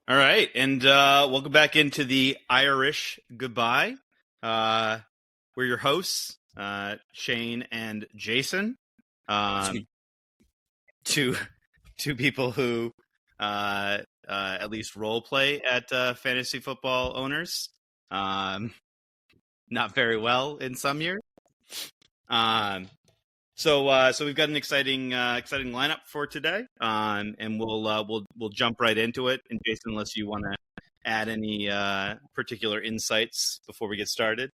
All right, and welcome back into the Irish Goodbye. We're your hosts, Shane and Jason. Two people who at least role play at fantasy football owners. Not very well in some years. So we've got an exciting lineup for today, and we'll jump right into it. And Jason, unless you want to add any particular insights before we get started.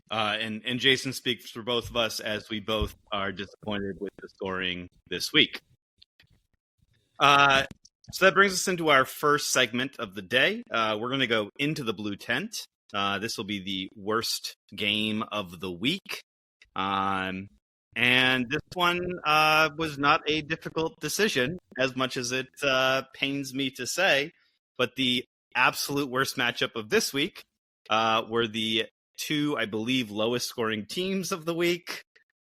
And Jason speaks for both of us as we both are disappointed with the scoring this week. So that brings us into our first segment of the day. We're going to go into the blue tent. This will be the worst game of the week. And this one was not a difficult decision, as much as it pains me to say. But the absolute worst matchup of this week were the two, I believe, lowest scoring teams of the week.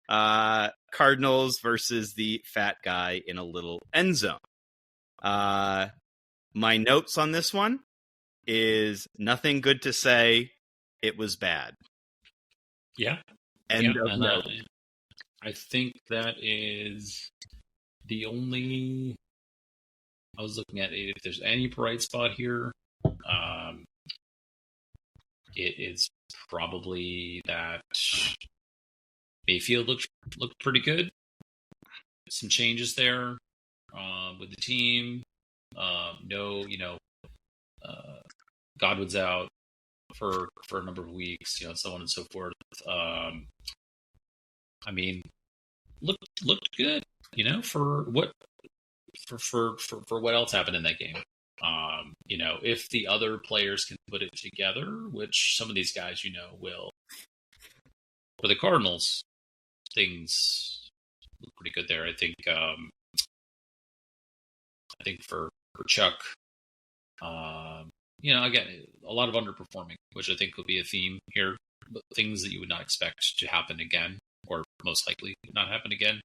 Cardinals versus the fat guy in a little end zone. My notes on this one is nothing good to say. It was bad. Yeah. End of note. I think that is the only. I was looking at it. If there's any bright spot here, it is probably that Mayfield looked pretty good. Some changes there with the team. Godwin's out for a number of weeks, so on and so forth. Looked good, for what else happened in that game. If the other players can put it together, which some of these guys, will. For the Cardinals, things look pretty good there. I think for Chuck, again, a lot of underperforming, which I think will be a theme here. But things that you would not expect to happen again, or most likely not happen again.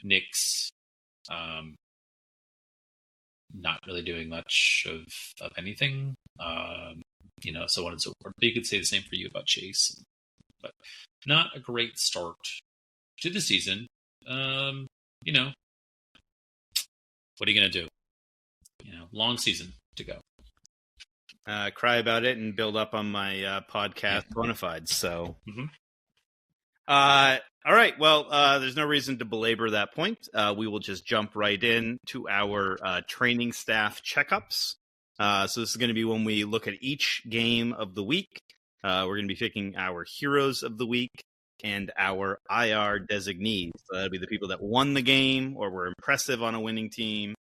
Knicks, not really doing much of anything, so on and so forth. But you could say the same for you about Chase, but not a great start to the season. What are you going to do? Long season to go. Cry about it and build up on my podcast Bonafides. So, all right. Well, there's no reason to belabor that point. We will just jump right in to our training staff checkups. So this is going to be when we look at each game of the week. We're going to be picking our heroes of the week and our IR designees. So that'll be the people that won the game or were impressive on a winning team,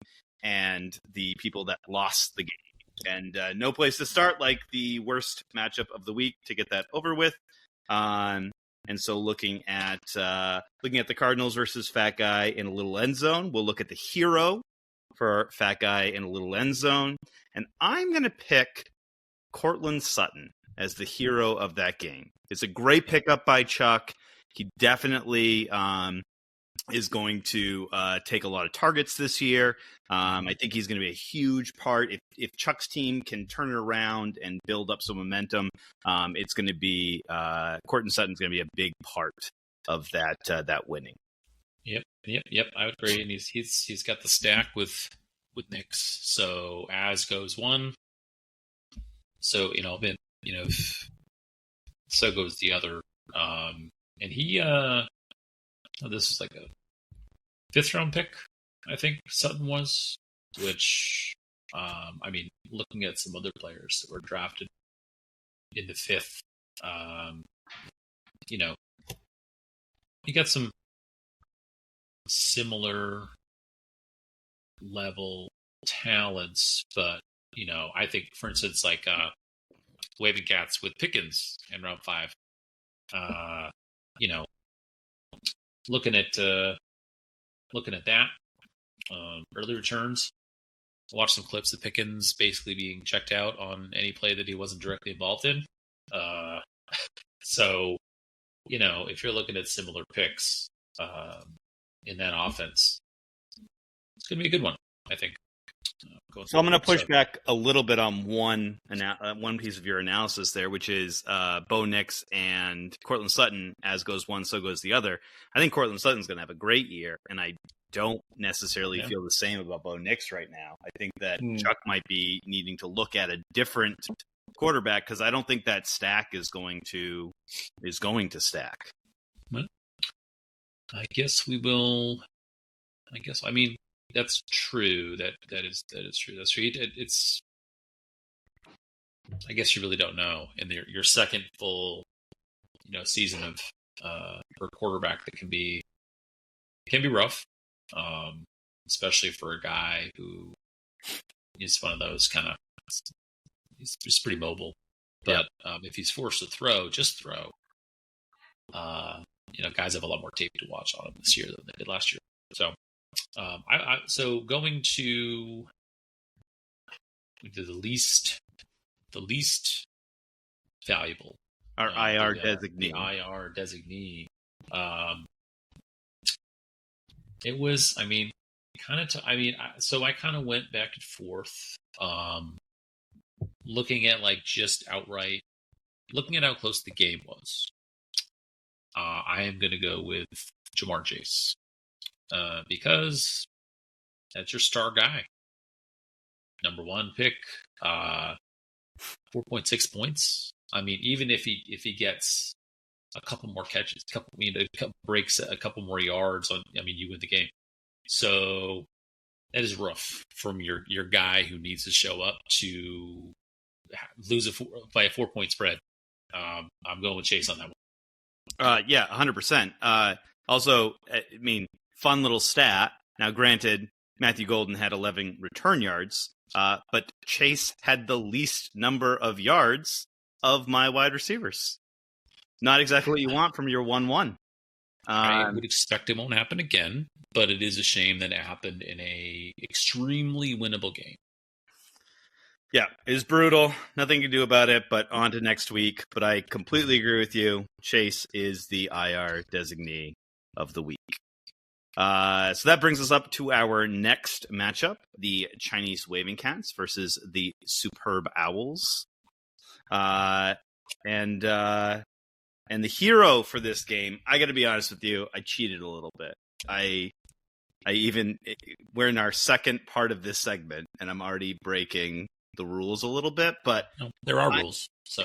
and the people that lost the game. And no place to start like the worst matchup of the week to get that over with. And so looking at the Cardinals versus Fat Guy in a little end zone, we'll look at the hero for Fat Guy in a little end zone. And I'm going to pick Courtland Sutton as the hero of that game. It's a great pickup by Chuck. He definitely is going to take a lot of targets this year. I think he's going to be a huge part. If Chuck's team can turn it around and build up some momentum, it's going to be Courtland Sutton's going to be a big part of that winning. Yep. I would agree, and he's got the stack with Knicks. So as goes one, so so goes the other. And he this is like a 5th round pick, I think Sutton was, which looking at some other players that were drafted in the 5th, you got some similar level talents, but I think, for instance, like Waving Cats with Pickens in round 5. You know, looking at that, early returns. Watch some clips of Pickens basically being checked out on any play that he wasn't directly involved in. So, if you're looking at similar picks in that offense, it's going to be a good one, I think. So I'm going to push back a little bit on one piece of your analysis there, which is Bo Nix and Cortland Sutton. As goes one, so goes the other. I think Cortland Sutton's going to have a great year, and I don't necessarily feel the same about Bo Nix right now. I think that Chuck might be needing to look at a different quarterback, because I don't think that stack is going to stack. I guess we will. I mean, that's true. That is true. That's true. It's. I guess you really don't know in your second full, season of for a quarterback that can be rough, especially for a guy who is one of those kind of. He's just pretty mobile, but if he's forced to throw, just throw. Guys have a lot more tape to watch on him this year than they did last year. So. So going to the least valuable, our IR designee. The IR designee. It was. I mean, so I kind of went back and forth, looking at looking at how close the game was. I am going to go with Jamar Chase. Because that's your star guy. Number 1 pick, 4.6 points. I mean, even if he gets a couple more catches, a couple breaks, a couple more yards you win the game. So that is rough from your guy who needs to show up to lose by a 4-point spread. I'm going with Chase on that one. 100%. Also, I mean, fun little stat. Now, granted, Matthew Golden had 11 return yards, but Chase had the least number of yards of my wide receivers. Not exactly what you want from your 1-1. I would expect it won't happen again, but it is a shame that it happened in a extremely winnable game. Yeah, it was brutal. Nothing to do about it, but on to next week. But I completely agree with you. Chase is the IR designee of the week. So that brings us up to our next matchup, the Chinese Waving Cats versus the Superb Owls. And the hero for this game, I got to be honest with you, I cheated a little bit. We're in our second part of this segment, and I'm already breaking the rules a little bit, but there are rules. So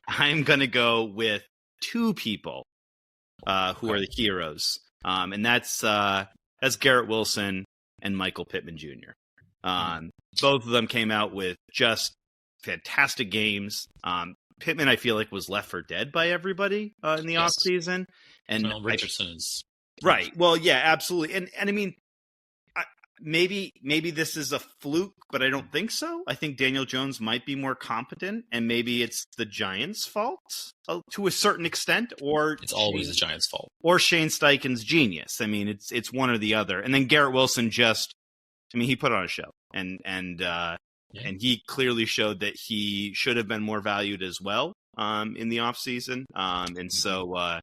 I'm going to go with 2 people who are the heroes. And that's Garrett Wilson and Michael Pittman Jr. Both of them came out with just fantastic games. Pittman, I feel like, was left for dead by everybody in the offseason. And Richardson is right. Well, yeah, absolutely. And I mean, maybe this is a fluke, but I don't think so. I think Daniel Jones might be more competent, and maybe it's the Giants' fault to a certain extent, or it's always the Giants' fault, or Shane Steichen's genius. I mean, it's one or the other. And then Garrett Wilson he put on a show, and he clearly showed that he should have been more valued as well in the offseason. So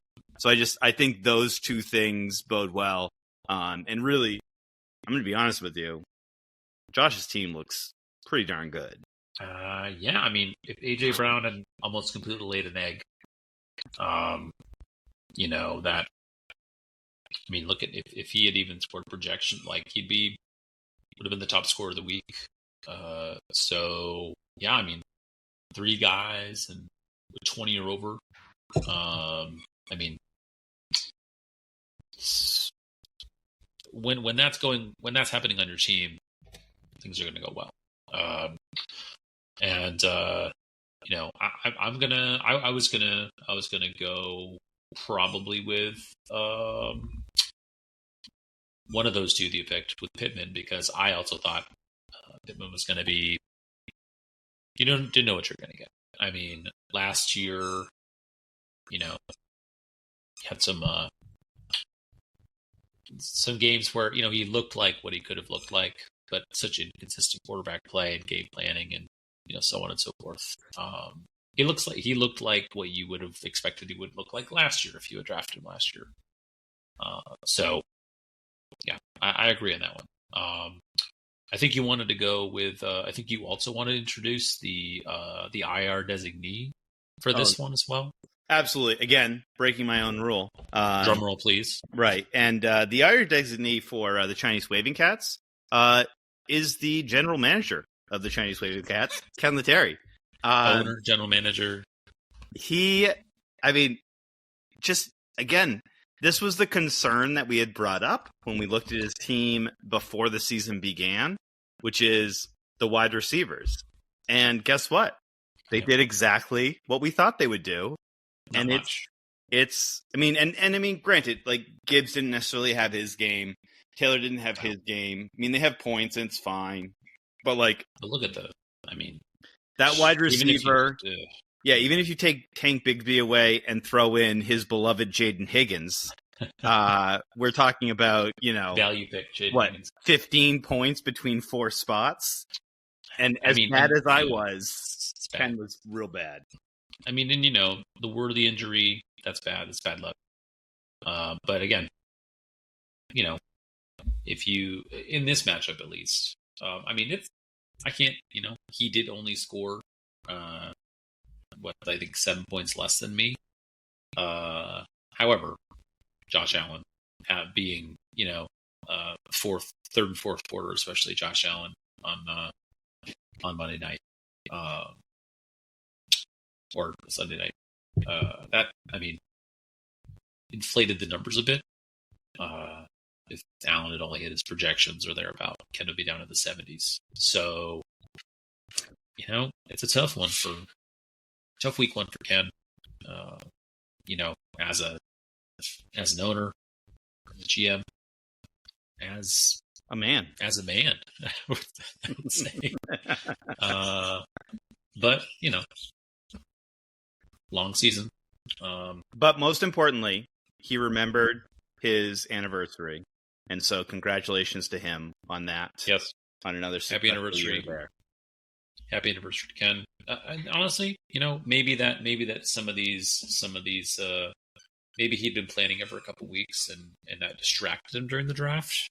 I think those 2 things bode well. And really, I'm going to be honest with you, Josh's team looks pretty darn good. Yeah, I mean, if A.J. Brown had almost completely laid an egg, look at if he had even scored projection, like would have been the top scorer of the week. So yeah, I mean, 3 guys and 20 or over. When that's happening on your team, things are going to go well. I was gonna go probably with one of those 2 that you picked with Pittman, because I also thought Pittman was going to be. You didn't know what you're going to get. I mean, last year, he had some games where he looked like what he could have looked like, but such inconsistent quarterback play and game planning and so on and so forth. He looked like what you would have expected he would look like last year if you had drafted him last year. So yeah, I agree on that one. I think you wanted to go with. I think you also want to introduce the IR designee for this one as well. Absolutely. Again, breaking my own rule. Drum roll, please. Right, and the IR designee for the Chinese Waving Cats is the general manager of the Chinese Waving Cats, Ken Lettieri. Owner, general manager. Just again, this was the concern that we had brought up when we looked at his team before the season began, which is the wide receivers. And guess what? They did exactly what we thought they would do. Not much. Granted, like Gibbs didn't necessarily have his game. Taylor didn't have his game. I mean, they have points and it's fine. But look at that wide receiver. Even if you take Tank Bigsby away and throw in his beloved Jaden Higgins, we're talking about, value pick, Jaden Higgins. 15 points between 4 spots. And bad as I was, Ken was real bad. I mean, and the word of the injury, that's bad. It's bad luck. But again, if you, in this matchup at least, I can't, he did only score, I think 7 points less than me. However, Josh Allen being, third and fourth quarter, especially Josh Allen on Monday night, or Sunday night, that inflated the numbers a bit. If Allen had only hit his projections or thereabout, Ken would be down in the 70s. So, it's a tough week one for Ken. As an owner, as a GM, as a man, I would say. But long season. But most importantly, he remembered his anniversary. And so congratulations to him on that. Yes. On another happy anniversary there. Happy anniversary to Ken. And honestly, maybe that some of these maybe he'd been planning it for a couple weeks and that distracted him during the draft.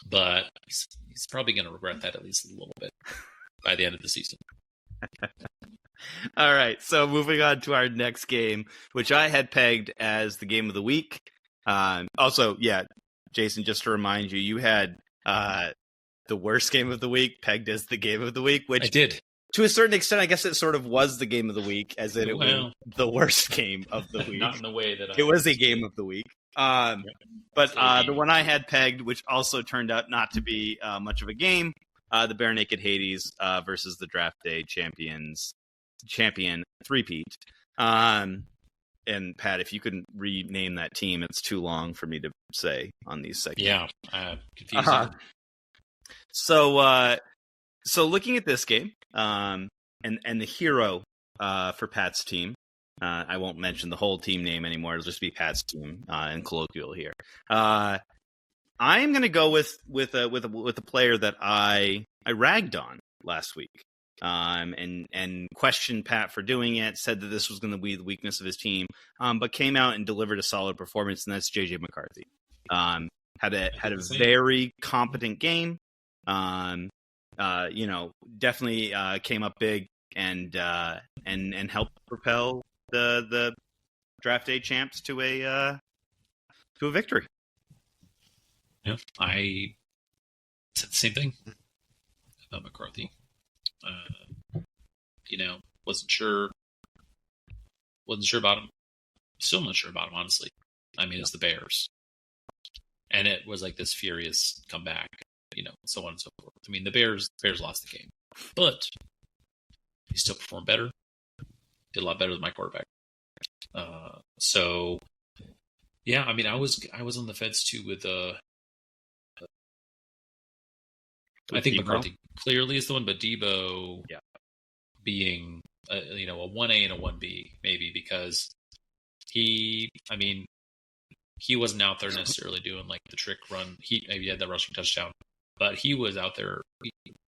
But he's probably going to regret that at least a little bit by the end of the season. All right, so moving on to our next game, which I had pegged as the game of the week. Jason, just to remind you, you had the worst game of the week pegged as the game of the week, which I did. To a certain extent, I guess it sort of was the game of the week, as in it was the worst game of the week. Not in the way that it was a game of the week. But the one I had pegged, which also turned out not to be much of a game, the Bare Naked Hades versus the Draft Day champion three-peat. And Pat, if you could rename that team, it's too long for me to say on these segments. Yeah, confusing. So looking at this game, and the hero for Pat's team, I won't mention the whole team name anymore. It'll just be Pat's team in colloquial here. I am going to go with a player that I ragged on last week. And questioned Pat for doing it, said that this was going to be the weakness of his team, but came out and delivered a solid performance, and that's JJ McCarthy. Had a very competent game. Definitely came up big and helped propel the draft day champs to a victory. Yeah, I said the same thing about McCarthy. Wasn't sure about him. Still not sure about him, honestly. It's the Bears. And it was like this furious comeback, so on and so forth. The Bears lost the game. But he still performed better. Did a lot better than my quarterback. I was on the fence too with I think Debo? McCarthy clearly is the one, but Debo Yeah. being a 1A and a 1B maybe because he wasn't out there necessarily doing like the trick run. He maybe had that rushing touchdown, but he was out there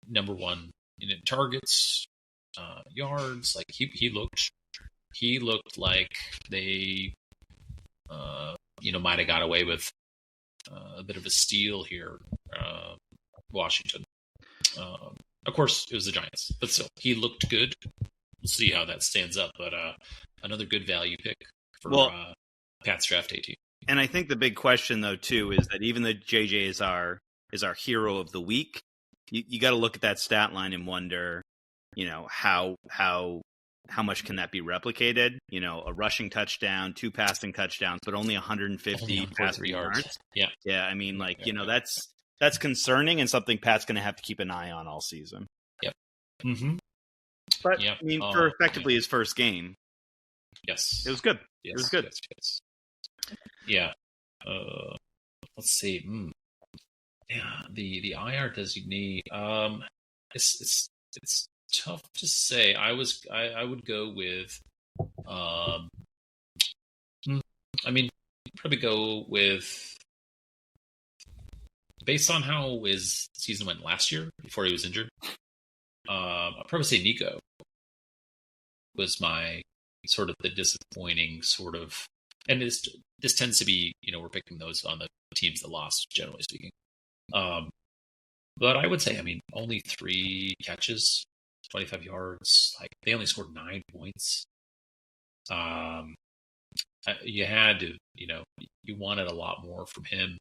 number one in targets, yards. Like he looked like they might have got away with a bit of a steal here, Washington. Of course, it was the Giants, but still, he looked good. We'll see how that stands up, but another good value pick for Pat's draft 18. And I think the big question, though, too, is that even though JJ is our hero of the week, you got to look at that stat line and wonder, how much can that be replicated? A rushing touchdown, 2 passing touchdowns, but only 150 passing yards. Yeah. Yeah, I mean, that's concerning and something Pat's going to have to keep an eye on all season. Yep. Mm-hmm. But, I mean, for effectively his first game. Yes. It was good. Yes, it was good. Yes. Yeah. Let's see. Yeah, the IR designee. It's tough to say. I would go with. Probably go with. Based on how his season went last year before he was injured, I'd probably say Nico was my sort of the disappointing sort of, and this tends to be, we're picking those on the teams that lost, generally speaking. But I would say, only 3 catches, 25 yards. Like they only scored 9 points. You had to, you wanted a lot more from him.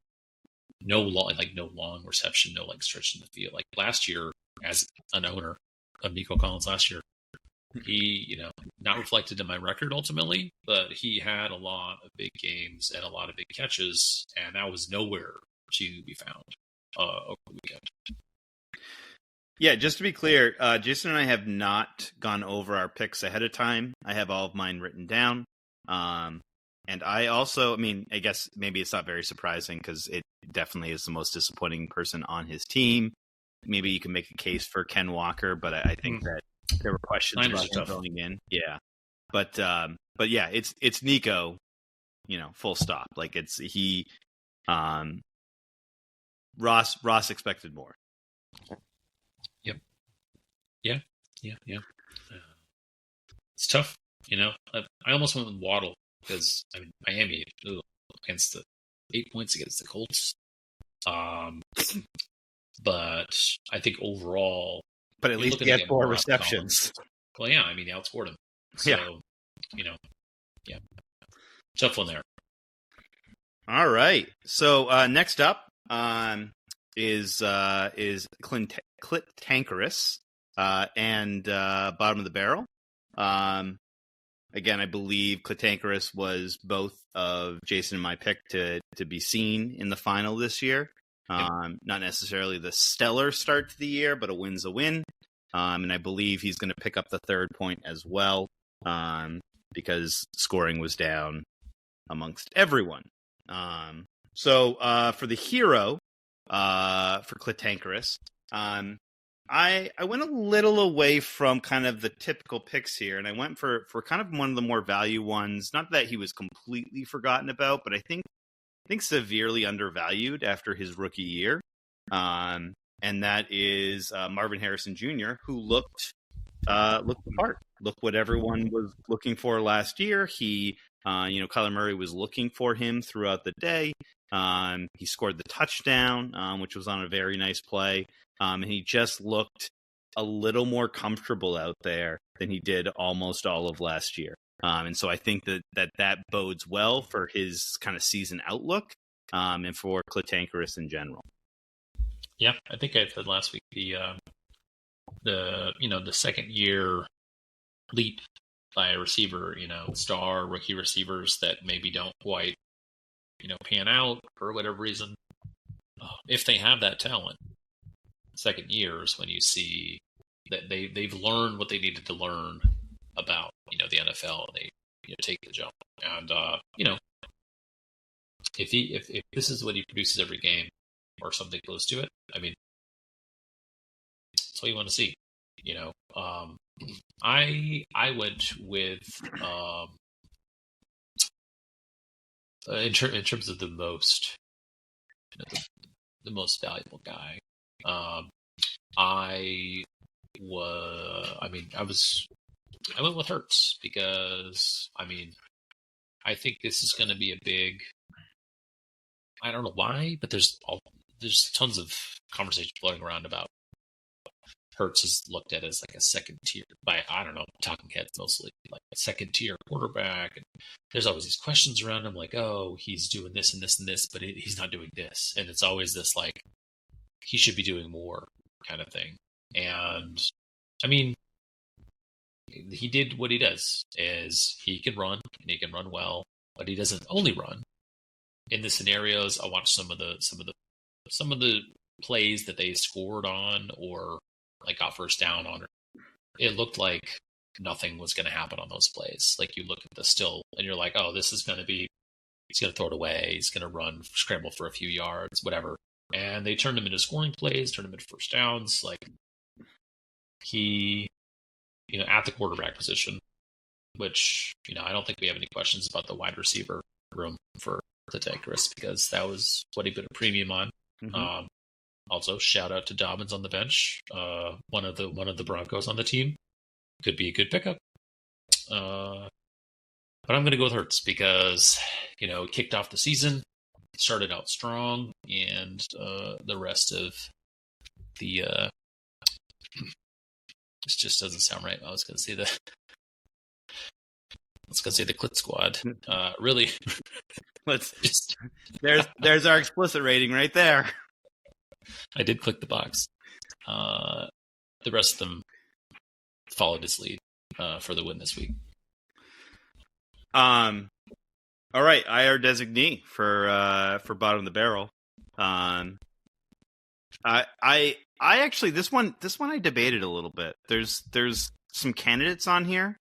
No long reception, no stretching the field. Like last year, as an owner of Nico Collins last year, he, not reflected in my record ultimately, but he had a lot of big games and a lot of big catches, and that was nowhere to be found over the weekend. Yeah, just to be clear, Jason and I have not gone over our picks ahead of time. I have all of mine written down. And I also, I guess maybe it's not very surprising because it definitely is the most disappointing person on his team. Maybe you can make a case for Ken Walker, but I think that there were questions about him going in. Yeah. But yeah, it's Nico, full stop. Like Ross expected more. Yep. Yeah. It's tough, I almost went with Waddle because Miami against the 8 points against the Colts. But I think overall, but at least he had 4 receptions. Well, yeah, he outscored him. So, yeah, tough one there. All right. So next up is Clint Tankerous and bottom of the barrel. Again, I believe Clitankerous was both of Jason and my pick to be seen in the final this year. Not necessarily the stellar start to the year, but a win's a win. And I believe he's going to pick up the 3rd point as well because scoring was down amongst everyone. So for the hero, for Clitankerous, I went a little away from kind of the typical picks here, and I went for kind of one of the more value ones. Not that he was completely forgotten about, but I think severely undervalued after his rookie year. And that is Marvin Harrison Jr., who looked the part. Look what everyone was looking for last year. He, Kyler Murray was looking for him throughout the day. He scored the touchdown, which was on a very nice play. And he just looked a little more comfortable out there than he did almost all of last year. And so I think that bodes well for his kind of season outlook and for Clitankerous in general. Yeah, I think I said last week the second year leap by a receiver, star rookie receivers that maybe don't quite, pan out for whatever reason. If they have that talent, second years when you see that they've learned what they needed to learn about the NFL, and they take the jump. And if this is what he produces every game or something close to it, what you want to see. I went with in terms of the most the most valuable guy. I went with Hurts because I think this is going to be a big. I don't know why, but there's tons of conversation floating around about Hurts is looked at as like a second tier by, I don't know, talking heads mostly, like a second tier quarterback. And there's always these questions around him like, oh, he's doing this and this and this, but he's not doing this. And it's always this like, he should be doing more kind of thing. And he did what he does is he can run and he can run well, but he doesn't only run. In the scenarios, I watched some of the plays that they scored on or like got first down on. It looked like nothing was going to happen on those plays. Like you look at the still and you're like, oh, this is going to be, he's going to throw it away. He's going to run, scramble for a few yards, whatever. And they turned him into scoring plays, turned him into first downs. Like he, at the quarterback position, which, I don't think we have any questions about the wide receiver room for to take risks because that was what he put a premium on. Mm-hmm. Also, shout out to Dobbins on the bench. One of the Broncos on the team could be a good pickup. But I'm going to go with Hurts because kicked off the season, started out strong, and the rest of the this just doesn't sound right. I was going to say the Clit Squad. Really, there's our explicit rating right there. I did click the box. The rest of them followed his lead for the win this week. All right, IR designee for bottom of the barrel. I actually this one I debated a little bit. There's some candidates on here,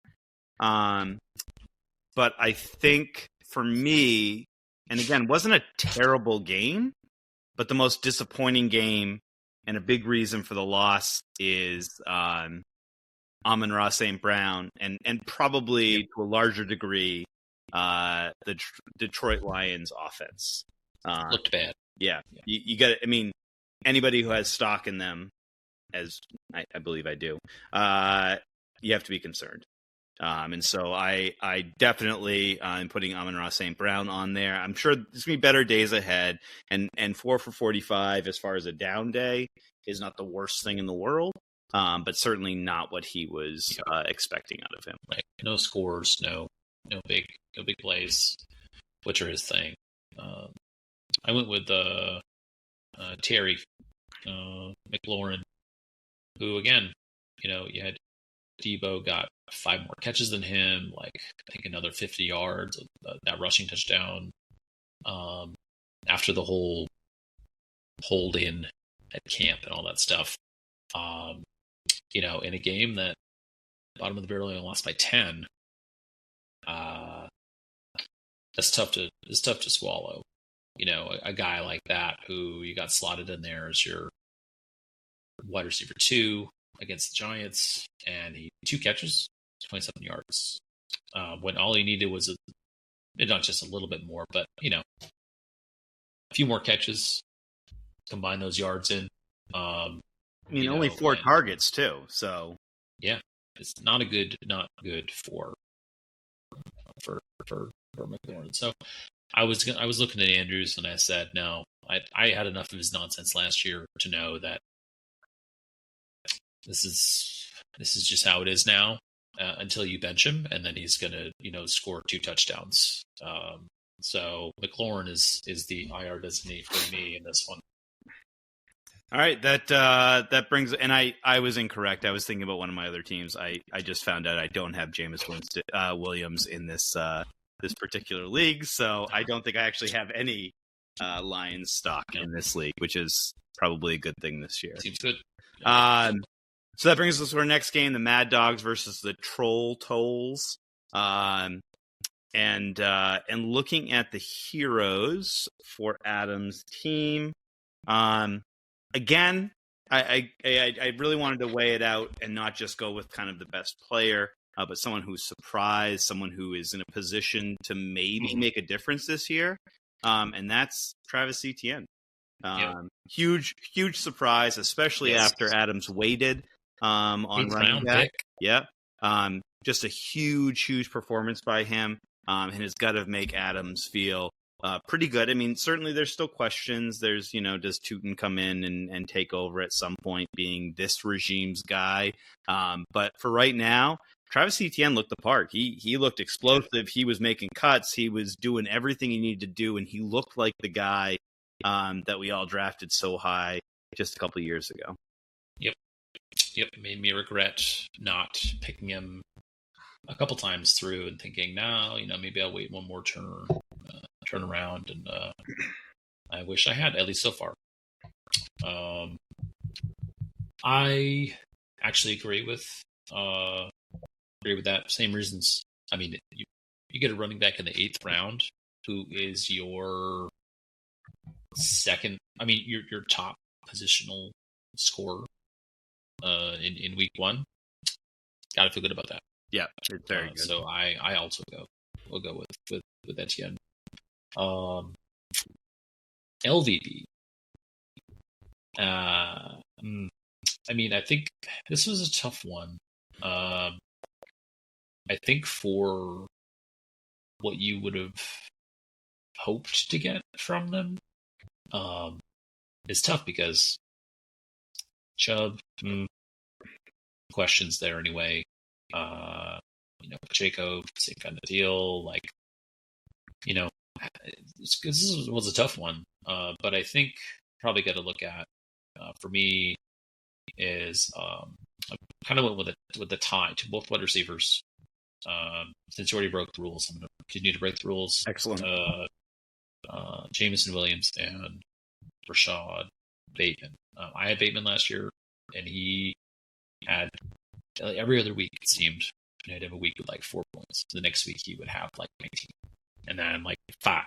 but I think for me, and again, wasn't a terrible game, but the most disappointing game and a big reason for the loss is Amon-Ra St. Brown, and probably to a larger degree the Detroit Lions offense looked bad. Yeah. You got. I mean, anybody who has stock in them, as I believe I do, you have to be concerned. And so I definitely am putting Amon-Ra St. Brown on there. I'm sure there's going to be better days ahead. And 4 for 45 as far as a down day is not the worst thing in the world, but certainly not what he was expecting out of him. Right. No scores, no big plays, which are his thing. I went with Terry McLaurin, who again, you had Debo got 5 more catches than him, like I think another 50 yards, that rushing touchdown. After the whole hold in at camp and all that stuff, in a game that bottom of the barrel only lost by 10, that's tough to swallow. A guy like that who you got slotted in there as your wide receiver 2 against the Giants, and he 2 catches, 27 yards. When all he needed was not just a little bit more, but a few more catches, combine those yards in. Only 4 targets too, so yeah, it's not good for McLaurin. So I was looking at Andrews and I said, no, I had enough of his nonsense last year to know that this is just how it is now until you bench him, and then he's gonna score 2 touchdowns. So McLaurin is the IR designee for me in this one. All right, that brings, and I was incorrect. I was thinking about one of my other teams. I just found out I don't have Jameis Williams in this particular league, so I don't think I actually have any Lions stock in this league, which is probably a good thing this year. Seems good. So that brings us to our next game, the Mad Dogs versus the Troll Tolls. And looking at the heroes for Adam's team, again, I really wanted to weigh it out and not just go with kind of the best player, but someone who's surprised, someone who is in a position to maybe make a difference this year, and that's Travis Etienne. Huge surprise, especially after Adams waited on running back. Pick. Yeah, just a huge performance by him, and has got to make Adams feel pretty good. I mean, certainly there's still questions. There's, does Tootin come in and take over at some point, being this regime's guy? But for right now, Travis Etienne looked the part. He looked explosive. He was making cuts. He was doing everything he needed to do, and he looked like the guy that we all drafted so high just a couple of years ago. Yep. Made me regret not picking him a couple times through and thinking, no, maybe I'll wait one more turn around, and I wish I had, at least so far. I actually agree with that. Same reasons. I mean, you get a running back in the 8th round who is your second. I mean, your top positional scorer in week 1. Got to feel good about that. Yeah, it's very good. So I also will go with Etienne. LVP. I mean, I think this was a tough one. I think for what you would have hoped to get from them, it's tough because Chubb, questions there anyway. Pacheco, same kind of deal. Like, this was a tough one. But I think probably got to look at, for me, is I kind of went with the tie to both wide receivers. Since you already broke the rules, I'm going to continue to break the rules. Excellent. Jameson Williams and Rashad Bateman. I had Bateman last year, and he had every other week, it seemed, he'd have a week with like 4 points. The next week he would have like 19, and then like 5,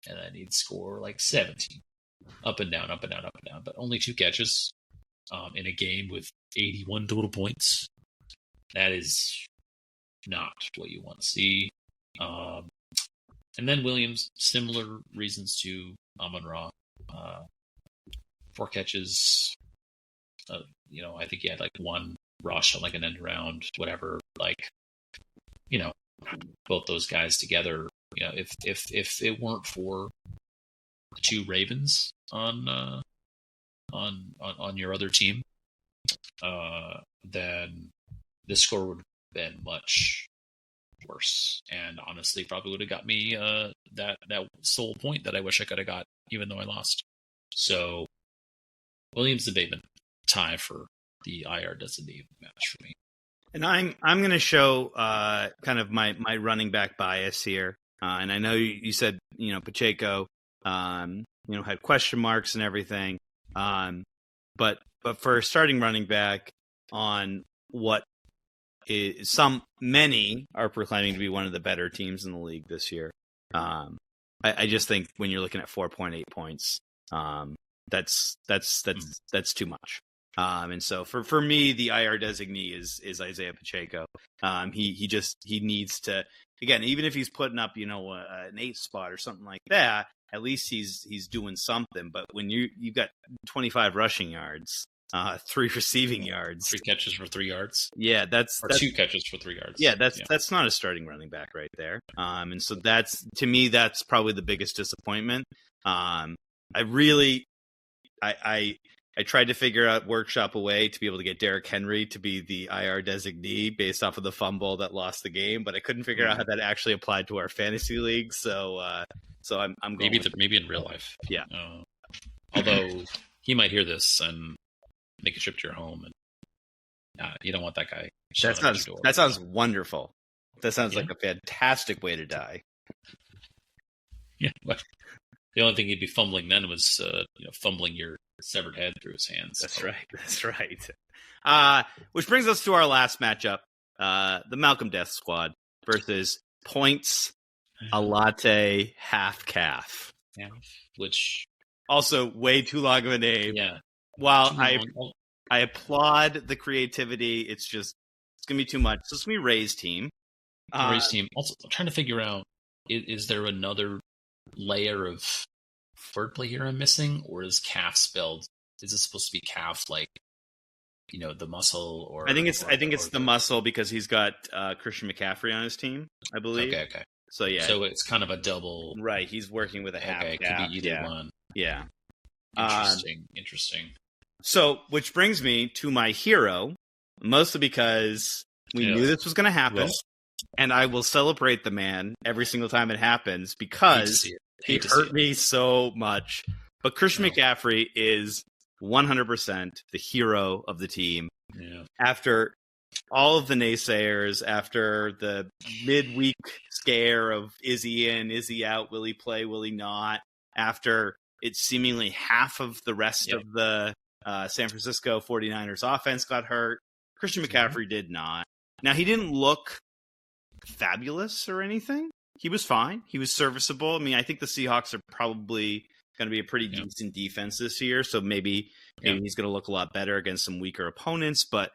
and then he'd score like 17. Up and down, but only 2 catches in a game with 81 total points. That is not what you want to see. And then Williams, similar reasons to Amon-Ra. 4 catches. I think he had like 1 rush on like an end around, whatever. Like, both those guys together. If it weren't for the 2 Ravens on your other team, then this score would have been much worse, and honestly probably would have got me that sole point that I wish I could have got, even though I lost. So Williams and Bateman tie for the IR designated match for me. And I'm going to show kind of my running back bias here, and I know you said Pacheco had question marks and everything, but for starting running back on what is many are proclaiming to be one of the better teams in the league this year. I just think when you're looking at 4.8 points, that's too much. And so for me, the IR designee is Isaiah Pacheco. He needs to, again, even if he's putting up an 8 spot or something like that, at least he's doing something. But when you've got 25 rushing yards, 3 receiving yards, 3 catches for 3 yards. Yeah, that's 2 catches for 3 yards. Yeah, that's not a starting running back right there. And so to me, that's probably the biggest disappointment. I tried to figure out workshop a way to be able to get Derrick Henry to be the IR designee based off of the fumble that lost the game, but I couldn't figure out how that actually applied to our fantasy league. So I'm going maybe in real life. Yeah. Although he might hear this and make a trip to your home, and you don't want that guy. That sounds wonderful. That sounds like a fantastic way to die. Yeah. Well, the only thing he'd be fumbling then was fumbling your severed head through his hands. That's right. Which brings us to our last matchup, the Malcolm Death Squad versus Points a Latte Half Calf. Yeah. Which also way too long of a name. Yeah. while Too I long. I applaud the creativity, it's gonna be too much. So it's gonna be Ray's team. Race team. Also, I'm trying to figure out: is there another layer of wordplay here I'm missing, or is calf spelled? Is it supposed to be calf like the muscle, or I think it's or the muscle because he's got Christian McCaffrey on his team, I believe. Okay. So yeah, So it's kind of a double. right. He's working with a half Okay, it could calf. be either one. Yeah. Interesting. So, which brings me to my hero, mostly because we knew this was going to happen, Well, and I will celebrate the man every single time it happens because he hurt me so much. But Christian McCaffrey is 100% the hero of the team. Yeah. After all of the naysayers, after the midweek scare of is he in, is he out, will he play, will he not, after it's seemingly half of the rest of the San Francisco 49ers offense got hurt, Christian McCaffrey did not. Now, he didn't look fabulous or anything. He was fine. He was serviceable. I mean, I think the Seahawks are probably going to be a pretty decent defense this year, so maybe he's going to look a lot better against some weaker opponents, but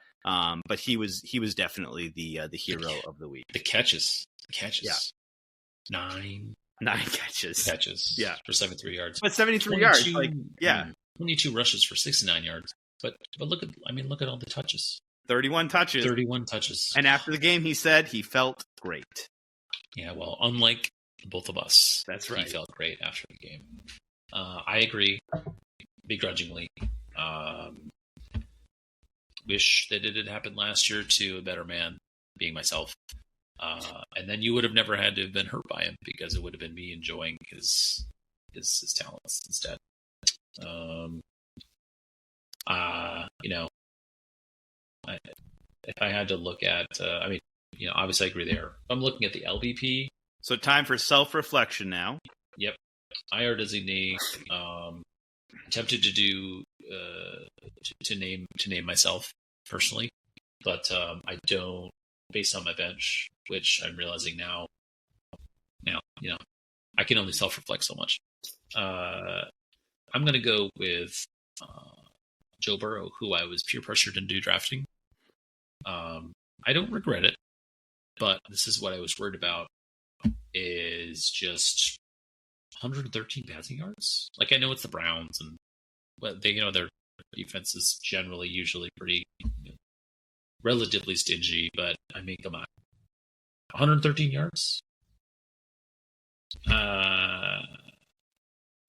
he was definitely the hero of the week. The catches. Yeah. 9 catches. Yeah. For 73 yards. But 73 yards, 22 rushes for 69 yards. But look at all the touches. 31 touches. And after the game, he said he felt great. Yeah, well, unlike both of us, that's right. He felt great after the game. I agree, begrudgingly. Wish that it had happened last year to a better man, being myself. And then you would have never had to have been hurt by him because it would have been me enjoying his talents instead. If I had to look at, obviously I agree there. I'm looking at the LVP. So time for self-reflection now. Yep. IR designee. Tempted to do to name myself personally, but I don't, based on my bench, which I'm realizing now, I can only self-reflect so much. I'm going to go with Joe Burrow, who I was peer pressured into drafting. I don't regret it, but this is what I was worried about: is just 113 passing yards. Like, I know it's the Browns, and their defense is usually pretty relatively stingy, but I mean, come on, 113 yards.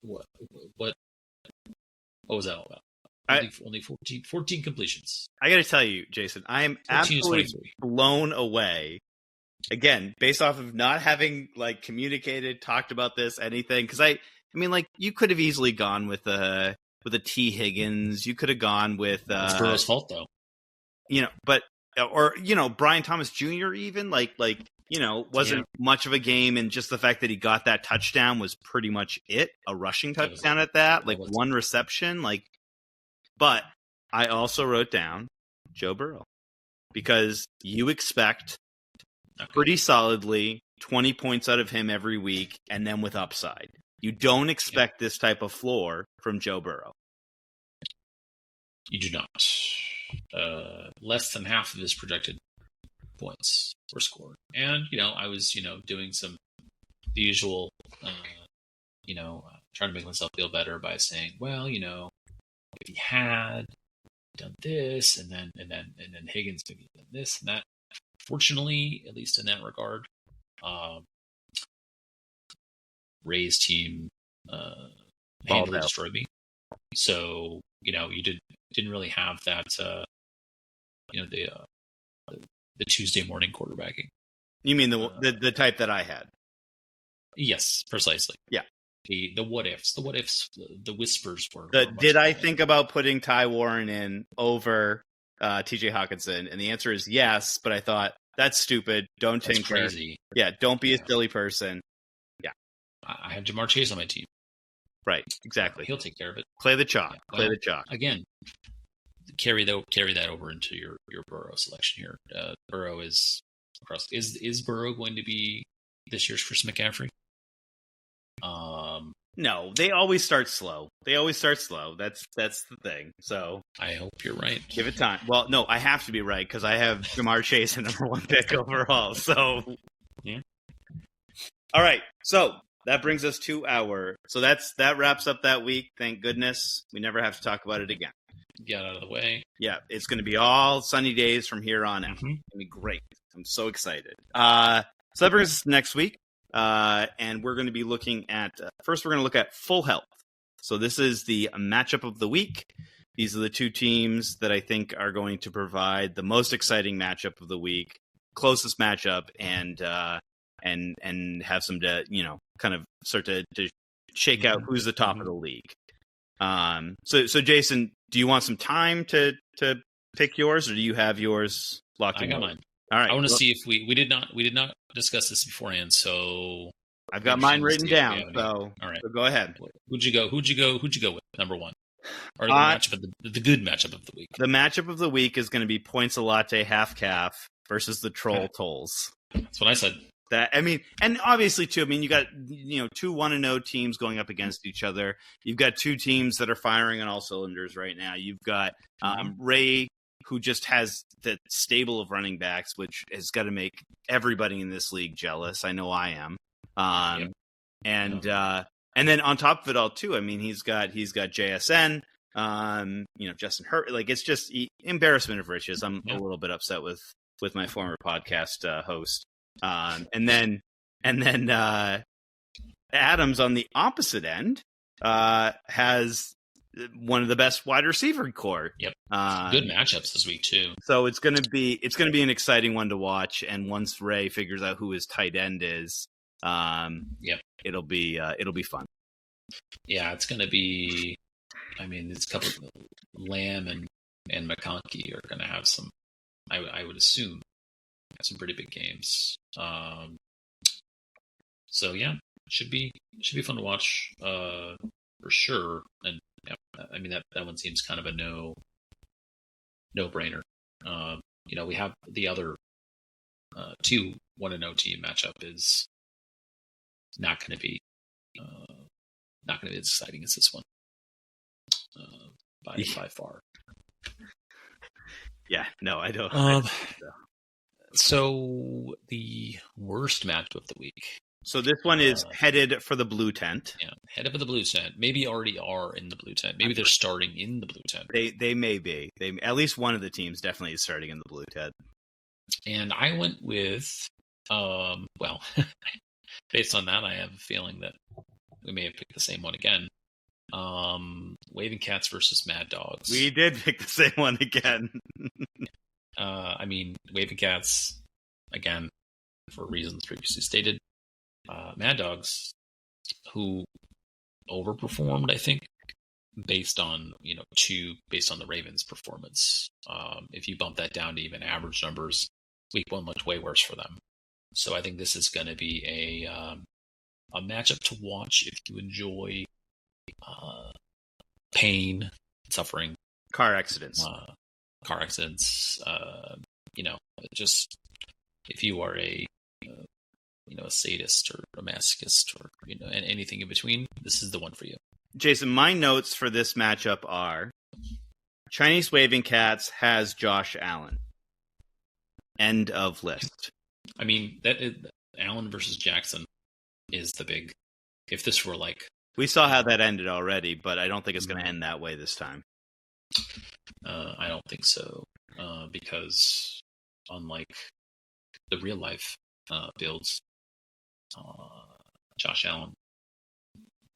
What was that all about? Only 14 completions. I got to tell you, Jason, I am absolutely blown away. Again, based off of not having communicated, talked about this, anything. Because I mean, you could have easily gone with a T. Higgins. You could have gone with. It's Burrow's fault, though. Or Brian Thomas Jr. even wasn't much of a game, and just the fact that he got that touchdown was pretty much it. A rushing touchdown at that, one reception, But I also wrote down Joe Burrow because you expect pretty solidly 20 points out of him every week, and then with upside. You don't expect this type of floor from Joe Burrow. You do not. Less than half of his projected points were scored. And, I was, doing the usual, trying to make myself feel better by saying, well, if he had done this and then Higgins maybe done this and that. Fortunately, at least in that regard, Ray's team handily destroyed me. So, you didn't really have that, the Tuesday morning quarterbacking. You mean the type that I had? Yes, precisely. Yeah. The what ifs, the whispers were. Did I think about putting Ty Warren in over TJ Hawkinson? And the answer is yes, but I thought that's stupid. Don't tinker. Crazy. Yeah, don't be a silly person. Yeah. I have Jamar Chase on my team. Right, exactly. He'll take care of it. Play the chalk. Play the chalk. Again, carry that over into your Burrow selection here. Burrow is across. Is Burrow going to be this year's Chris McCaffrey? No, they always start slow. That's the thing. So I hope you're right. give it time. Well, no, I have to be right because I have Jamar Chase at number 1 pick overall. So Yeah. All right. So that brings us to that wraps up that week. Thank goodness we never have to talk about it again. Get out of the way. Yeah, it's going to be all sunny days from here on out. It's going to be great. I'm so excited. So that brings us to next week. And we're going to be looking at, first we're going to look at full health. So this is the matchup of the week. These are the two teams that I think are going to provide the most exciting matchup of the week, closest matchup, and have some to, kind of start to shake out who's the top of the league. So Jason, do you want some time to pick yours, or do you have yours locked in? I got mine. All right. I want to see if we did not discuss this beforehand, so I've got mine written down. So all right, so go ahead. Who'd you go with number 1? Or the matchup of the good matchup of the week? The matchup of the week is going to be Points a Latte half calf versus the Troll Tolls. That's what I said. And obviously too, you got, 2 1-0 teams going up against each other. You've got 2 teams that are firing on all cylinders right now. You've got Ray, who just has the stable of running backs, which has got to make everybody in this league jealous. I know I am. And then on top of it all too, he's got JSN, Justin Hurt. Like, it's just embarrassment of riches. I'm a little bit upset with my former podcast host. And then Adams on the opposite end has one of the best wide receiver core. Yep. Good matchups this week too. So it's gonna be an exciting one to watch. And once Ray figures out who his tight end is, it'll be fun. Yeah, it's gonna be. It's a couple of Lamb and McConkey are gonna have some. I would assume some pretty big games. So yeah, should be fun to watch for sure. And that one seems kind of a no brainer. We have the other 2 1-0 team matchup is not going to be as exciting as this one by far. Yeah, no, I don't. So the worst matchup of the week. So this one is headed for the blue tent. Yeah, headed for the blue tent. Maybe already are in the blue tent. Maybe they're starting in the blue tent. They may be. At least one of the teams definitely is starting in the blue tent. And I went with, based on that, I have a feeling that we may have picked the same one again. Waving Cats versus Mad Dogs. We did pick the same one again. Waving Cats, again, for reasons previously stated. Mad Dogs, who overperformed, I think, based on the Ravens' performance. If you bump that down to even average numbers, week 1 looked way worse for them. So I think this is going to be a matchup to watch if you enjoy pain, suffering, car accidents. Just if you are a sadist or a masochist or and anything in between, this is the one for you. Jason, my notes for this matchup are: Chinese Waving Cats has Josh Allen. End of list. Allen versus Jackson is the big. If this were we saw how that ended already, but I don't think it's going to end that way this time. I don't think so, because unlike the real life builds, Josh Allen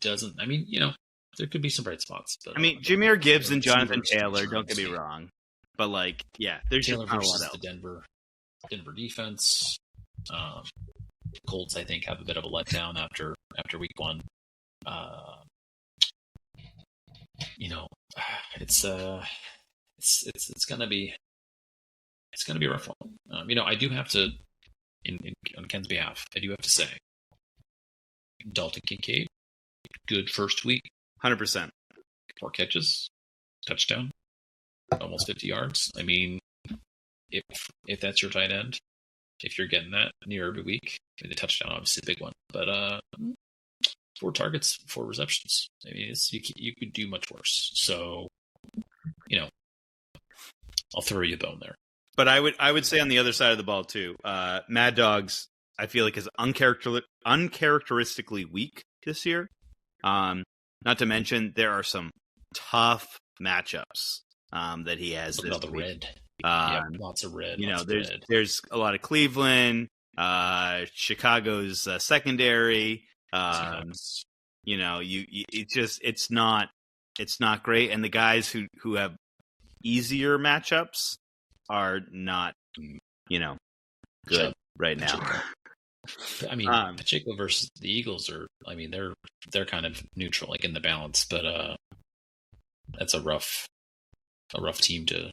doesn't. There could be some bright spots. But, Jahmyr Gibbs and Jonathan Taylor. Don't get me wrong, but there's Taylor just not versus a lot else. the Denver defense. Colts, I think, have a bit of a letdown after week 1. It's gonna be a rough one. I do have to, on Ken's behalf, I do have to say, Dalton Kincaid, good first week, 100%, 4 catches, touchdown, almost 50 yards. If that's your tight end, if you're getting that near every week, the touchdown obviously a big one, but 4 targets, 4 receptions. I mean, you could do much worse. So, I'll throw you a bone there. But I would say on the other side of the ball too, Mad Dogs, I feel like is uncharacteristically weak this year. Not to mention there are some tough matchups that he has. Look at all the red. Lots of red. There's a lot of Cleveland, Chicago's secondary. It's not great, and the guys who have easier matchups are not, good right now. I mean, Pacheco versus the Eagles they're kind of neutral, like in the balance, but that's a rough team to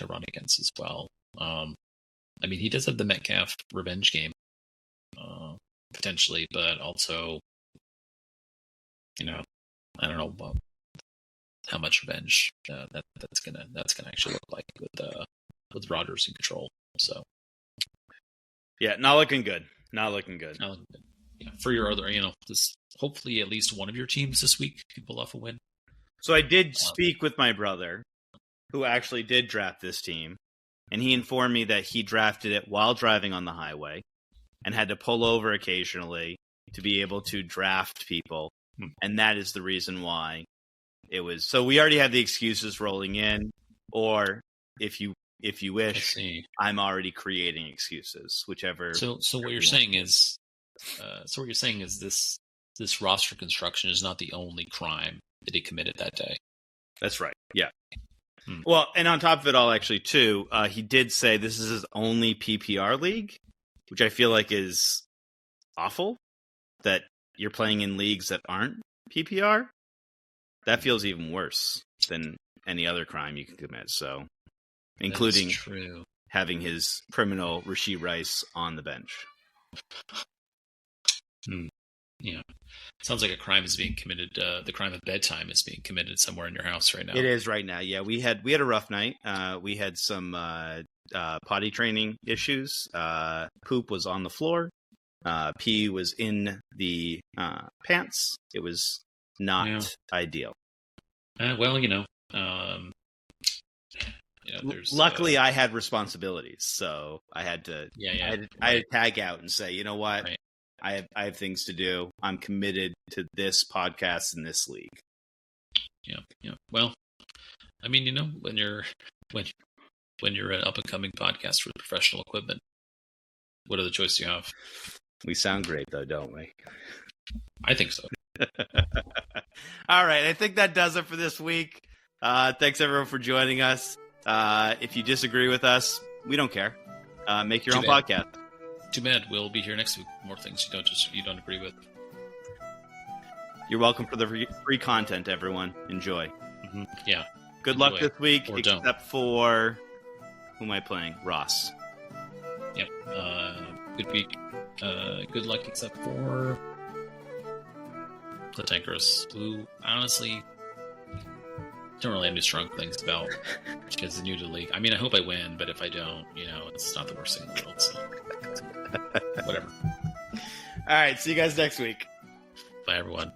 run against as well. I mean, he does have the Metcalf revenge game, potentially, but also, I don't know how much revenge that's gonna actually look like with Rodgers in control. So, yeah, not looking good. Not looking good. Yeah, for your other, this hopefully at least one of your teams this week can pull off a win. So I did speak with my brother, who actually did draft this team, and he informed me that he drafted it while driving on the highway and had to pull over occasionally to be able to draft people, and that is the reason why it was. So we already have the excuses rolling in, or if you wish, I'm already creating excuses, whichever. So what you're saying is, this roster construction is not the only crime that he committed that day. That's right. Yeah. Well, and on top of it all, actually, too, he did say this is his only PPR league, which I feel like is awful. That you're playing in leagues that aren't PPR. That feels even worse than any other crime you could commit. So, including having his criminal Rashee Rice on the bench. Yeah. Sounds like a crime is being committed. The crime of bedtime is being committed somewhere in your house right now. It is right now. Yeah, we had a rough night. We had some potty training issues. Poop was on the floor. Pee was in the pants. It was not ideal. Luckily, I had responsibilities, so I had to. I had to tag out and say, you know what, right. I have things to do. I'm committed to this podcast and this league. Yeah. Well, I mean, when you're an up and coming podcast with professional equipment, what other choice do you have? We sound great, though, don't we? I think so. All right, I think that does it for this week. Thanks everyone for joining us. If you disagree with us, we don't care. Make your own podcast. Too bad. We'll be here next week. More things you don't agree with. You're welcome for the free content, everyone. Enjoy. Mm-hmm. Yeah. Good luck this week, or except don't. For who am I playing? Ross. Yep. Good week. Good luck, except for Platankerous, who honestly don't really have any strong things about because it's new to the league. I mean, I hope I win, but if I don't, it's not the worst thing in the world. So whatever. All right. See you guys next week. Bye, everyone.